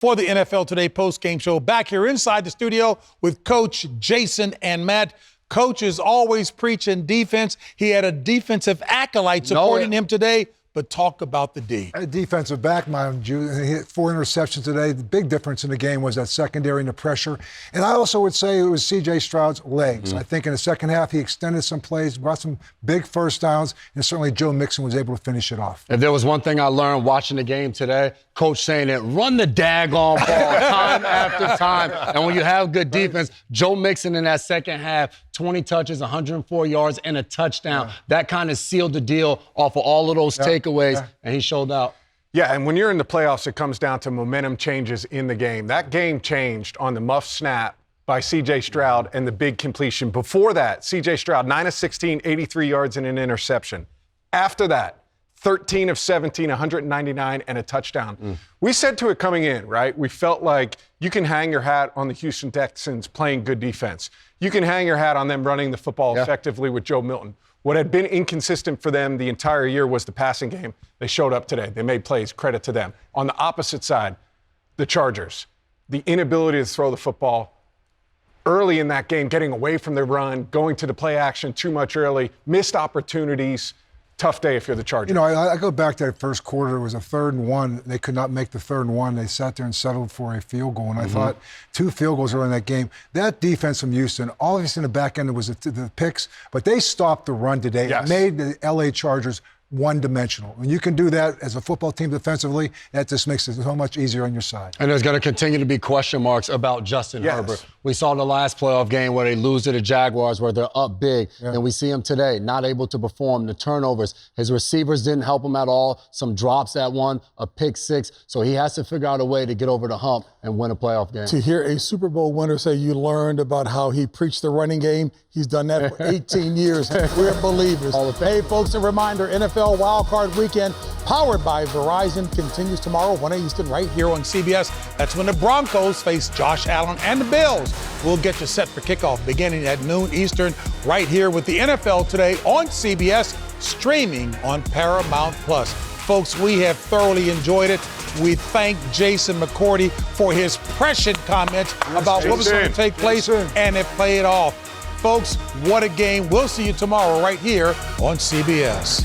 for the NFL Today post-game show. Back here inside the studio with Coach Jason and Matt. Coach is always preaching defense. He had a defensive acolyte supporting him today. But talk about the D. A defensive back, mind you. He hit 4 interceptions today. The big difference in the game was that secondary and the pressure. And I also would say it was C.J. Stroud's legs. I think in the second half he extended some plays, brought some big first downs, and certainly Joe Mixon was able to finish it off. If there was one thing I learned watching the game today, Coach saying it, run the daggone ball time after time. And when you have good defense, Joe Mixon in that second half, 20 touches, 104 yards, and a touchdown. Yeah. That kind of sealed the deal off of all of those takeaways, and he showed out. Yeah, and when you're in the playoffs, it comes down to momentum changes in the game. That game changed on the muff snap by C.J. Stroud and the big completion. Before that, C.J. Stroud, 9 of 16, 83 yards and an interception. After that, 13 of 17, 199, and a touchdown. We said to it coming in, right? We felt like you can hang your hat on the Houston Texans playing good defense. You can hang your hat on them running the football effectively with Joe Milton. What had been inconsistent for them the entire year was the passing game. They showed up today. They made plays. Credit to them. On the opposite side, the Chargers, the inability to throw the football early in that game, getting away from the run, going to the play action too much early, missed opportunities. Tough day if you're the Chargers. You know, I go back to that first quarter. It was a 3rd and 1. They could not make the 3rd and 1. They sat there and settled for a field goal. And I thought 2 field goals early in that game. That defense from Houston, obviously in the back end, it was the picks, but they stopped the run today. It made the L.A. Chargers one-dimensional. When you can do that as a football team defensively, that just makes it so much easier on your side. And there's going to continue to be question marks about Justin Herbert. We saw the last playoff game where they lose to the Jaguars where they're up big. And we see him today, not able to perform. The turnovers, his receivers didn't help him at all. Some drops at one, a pick 6. So he has to figure out a way to get over the hump and win a playoff game. To hear a Super Bowl winner say you learned about how he preached the running game, he's done that for 18 years. We're believers. Hey, folks, a reminder, NFL Wildcard Weekend, powered by Verizon, continues tomorrow, 1 Eastern, right here on CBS. That's when the Broncos face Josh Allen and the Bills. We'll get you set for kickoff beginning at noon Eastern, right here with the NFL Today on CBS, streaming on Paramount+. Folks, we have thoroughly enjoyed it. We thank Jason McCourty for his prescient comments about what was going to take place, and it played off. Folks, what a game. We'll see you tomorrow right here on CBS.